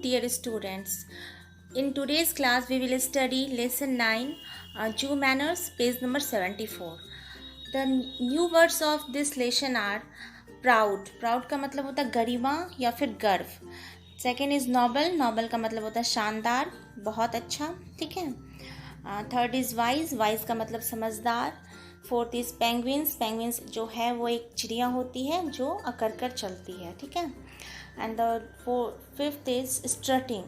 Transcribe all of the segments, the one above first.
dear students. In today's class, we will study lesson 9, Jew manners, page number 74. The new words of this lesson are proud. Proud का मतलब होता है गरिमा या फिर गर्व. Second is Nobel. Nobel का मतलब होता है शानदार, बहुत अच्छा. ठीक है. Third is wise. वाइज का मतलब समझदार. Fourth is penguins. पेंगुइन्स जो है वो एक चिड़िया होती है जो अकड़ कर चलती है. ठीक है. And the fifth is strutting.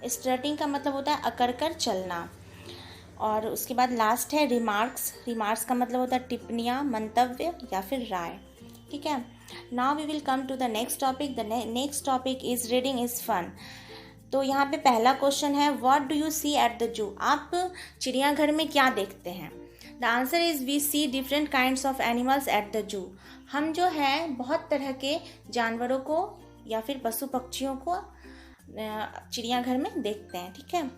Strutting का मतलब होता है अकड़ कर चलना. और उसके बाद लास्ट है रिमार्क्स. रिमार्क्स का मतलब होता है टिप्पणियाँ, मंतव्य या फिर राय. ठीक है. Now we will come to the next topic. The next topic is reading is fun. तो यहाँ पे पहला क्वेश्चन है what do you see at the zoo. आप चिड़ियाघर में क्या देखते हैं. The answer is we see different kinds of animals at the zoo. हम जो है बहुत तरह के जानवरों को या फिर पशु पक्षियों को चिड़ियाघर में देखते हैं. ठीक है.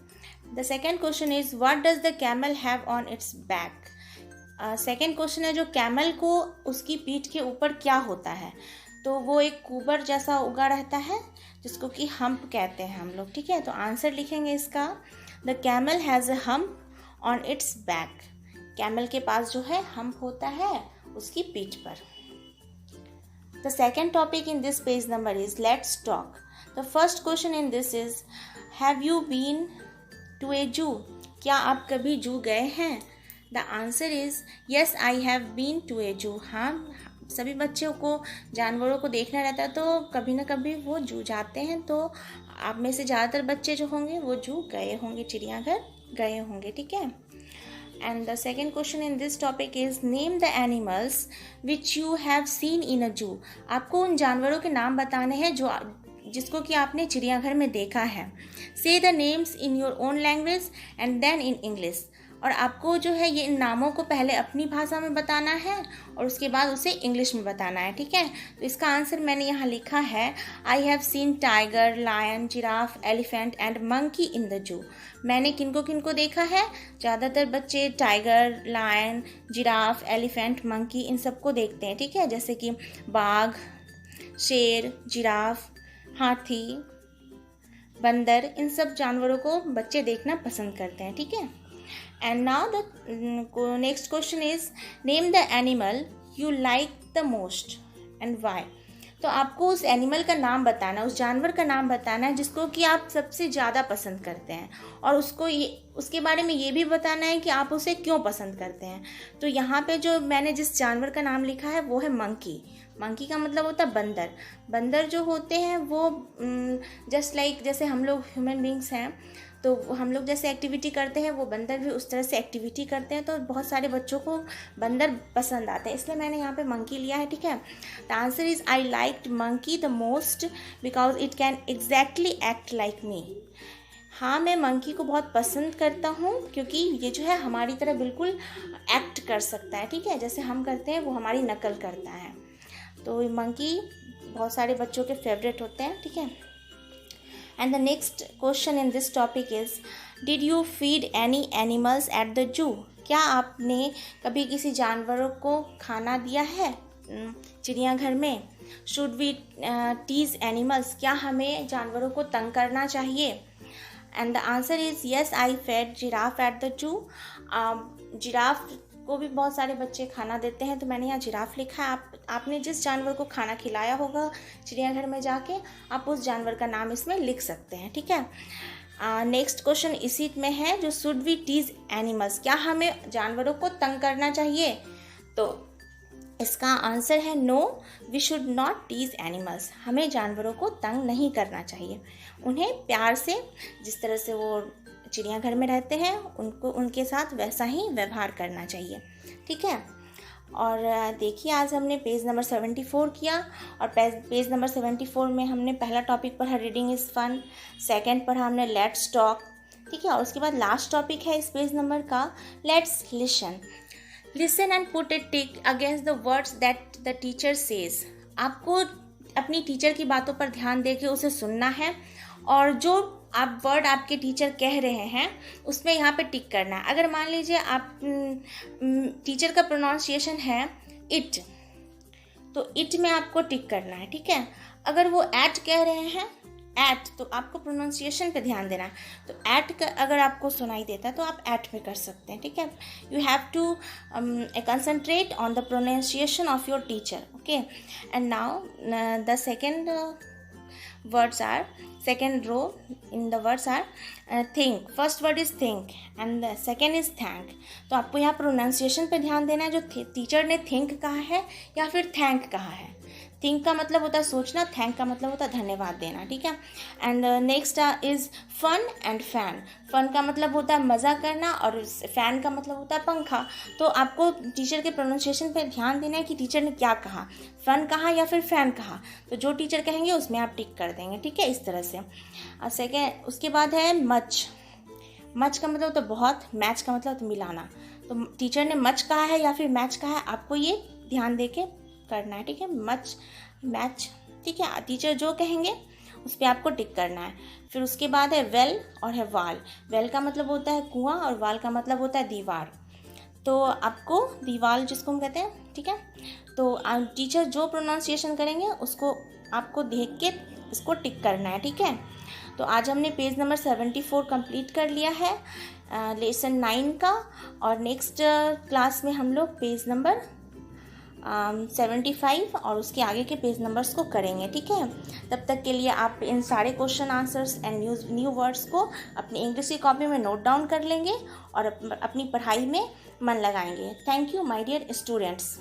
The second question is what does the camel have on it's back. Second question है जो कैमल को उसकी पीठ के ऊपर क्या होता है. तो वो एक कुबर जैसा उगा रहता है जिसको कि हम्प कहते हैं हम लोग. ठीक है. तो आंसर लिखेंगे इसका the camel has a hump on it's back. Camel के पास जो है हम्प होता है उसकी पीठ पर. The second topic in this page number is let's talk. The first question in this is have you been to a zoo. क्या आप कभी जू गए हैं. The answer is yes I have been to a zoo. हाँ, सभी बच्चों को जानवरों को देखना रहता है तो कभी ना कभी वो जू जाते हैं. तो आप में से ज़्यादातर बच्चे जो होंगे वो जू गए होंगे, चिड़ियाघर गए होंगे. ठीक है. And the second question in this topic is name the animals which you have seen in a zoo. आपको उन जानवरों के नाम बताने हैं जिसको कि आपने चिड़ियाघर में देखा है. Say the names in your own language and then in English. और आपको जो है ये इन नामों को पहले अपनी भाषा में बताना है और उसके बाद उसे इंग्लिश में बताना है. ठीक है. तो इसका आंसर मैंने यहाँ लिखा है I have seen tiger, lion, giraffe, elephant and monkey in the zoo. मैंने किनको किनको देखा है. ज़्यादातर बच्चे tiger, lion, giraffe, elephant, monkey इन सबको देखते हैं. ठीक है. जैसे कि बाघ, शेर, जिराफ, हाथी, बंदर, इन सब जानवरों को बच्चे देखना पसंद करते हैं. ठीक है. And now the next question is name the animal you like the most and why. तो आपको उस एनिमल का नाम बताना, उस जानवर का नाम बताना है जिसको कि आप सबसे ज़्यादा पसंद करते हैं और उसके बारे में ये भी बताना है कि आप उसे क्यों पसंद करते हैं. तो यहाँ पे जो मैंने जिस जानवर का नाम लिखा है वो है मंकी. मंकी का मतलब होता है बंदर. बंदर जो होते हैं वो जस्ट लाइक जैसे हम लोग ह्यूमन बींग्स हैं तो हम लोग जैसे एक्टिविटी करते हैं वो बंदर भी उस तरह से एक्टिविटी करते हैं. तो बहुत सारे बच्चों को बंदर पसंद आते हैं इसलिए मैंने यहाँ पे मंकी लिया है. ठीक है. The answer is I liked monkey the most because it can exactly act like me. हाँ, मैं मंकी को बहुत पसंद करता हूँ क्योंकि ये जो है हमारी तरह बिल्कुल एक्ट कर सकता है. ठीक है. जैसे हम करते हैं वो हमारी नकल करता है. तो मंकी बहुत सारे बच्चों के फेवरेट होते हैं. ठीक है. And the next question in this topic is did you feed any animals at the zoo. क्या आपने कभी किसी जानवरों को खाना दिया है चिड़ियाघर में. should we tease animals. क्या हमें जानवरों को तंग करना चाहिए. and the answer is yes I fed giraffe at the zoo. Giraffe को भी बहुत सारे बच्चे खाना देते हैं तो मैंने यहाँ जिराफ लिखा है. आपने जिस जानवर को खाना खिलाया होगा चिड़ियाघर में जाके आप उस जानवर का नाम इसमें लिख सकते हैं. ठीक है. नेक्स्ट क्वेश्चन इसी में है जो शुड वी टीज एनिमल्स. क्या हमें जानवरों को तंग करना चाहिए. तो इसका आंसर है no we should not tease animals. हमें जानवरों को तंग नहीं करना चाहिए. उन्हें प्यार से जिस तरह से वो चिड़ियाघर में रहते हैं उनको उनके साथ वैसा ही व्यवहार करना चाहिए. ठीक है. और देखिए आज हमने पेज नंबर 74 किया और पेज नंबर 74 में हमने पहला टॉपिक पढ़ा रीडिंग इज़ फन. सेकंड पढ़ा हमने लेट्स टॉक. ठीक है. और उसके बाद लास्ट टॉपिक है इस पेज नंबर का let's listen. Listen and put A tick against the words that the teacher says. आपको अपनी टीचर की बातों पर ध्यान देके उसे सुनना है और जो आप वर्ड आपके टीचर कह रहे हैं उसमें यहाँ पे टिक करना है. अगर मान लीजिए आप टीचर का प्रोनाउंसिएशन है इट तो इट में आपको टिक करना है. ठीक है. अगर वो एट कह रहे हैं एट, तो आपको प्रोनाउंसिएशन पे ध्यान देना है। तो एट का अगर आपको सुनाई देता है तो आप एट में कर सकते हैं, ठीक है। You have to concentrate on the pronunciation of your teacher, okay. And now the second words are, second row in the words are think. First word is think and the second is thank. तो आपको यहाँ pronunciation पे ध्यान देना है, जो teacher ने think कहा है या फिर thank कहा है। थिंक का मतलब होता है सोचना, थैंक का मतलब होता है धन्यवाद देना, ठीक है। And next is fun and fan. Fun का मतलब होता है मज़ा करना और फ़ैन का मतलब होता है पंखा। तो आपको टीचर के प्रोनाउंसिएशन पे ध्यान देना है कि टीचर ने क्या कहा, फ़न कहा या फिर फ़ैन कहा। तो जो टीचर कहेंगे उसमें आप टिक कर देंगे, ठीक है, इस तरह से। सेकेंड, उसके बाद है मच। मच का मतलब होता है बहुत, मैच का मतलब होता है मिलाना। तो टीचर ने मच कहा है या फिर मैच कहा है, आपको ये ध्यान दे के करना है, ठीक है। मच, मैच, ठीक है। टीचर जो कहेंगे उस पर आपको टिक करना है। फिर उसके बाद है वेल और है वाल। वेल का मतलब होता है कुआं और वाल का मतलब होता है दीवार। तो आपको दीवार जिसको हम कहते हैं, ठीक है। तो टीचर जो प्रोनाउंसिएशन करेंगे उसको आपको देख के इसको टिक करना है, ठीक है। तो आज हमने पेज नंबर 74 कंप्लीट कर लिया है लेसन 9 का, और नेक्स्ट क्लास में हम लोग पेज नंबर 75 और उसके आगे के पेज नंबर्स को करेंगे, ठीक है। तब तक के लिए आप इन सारे question answers and new words को अपनी इंग्लिश की कॉपी में नोट डाउन कर लेंगे और अपनी पढ़ाई में मन लगाएंगे। Thank you my dear students.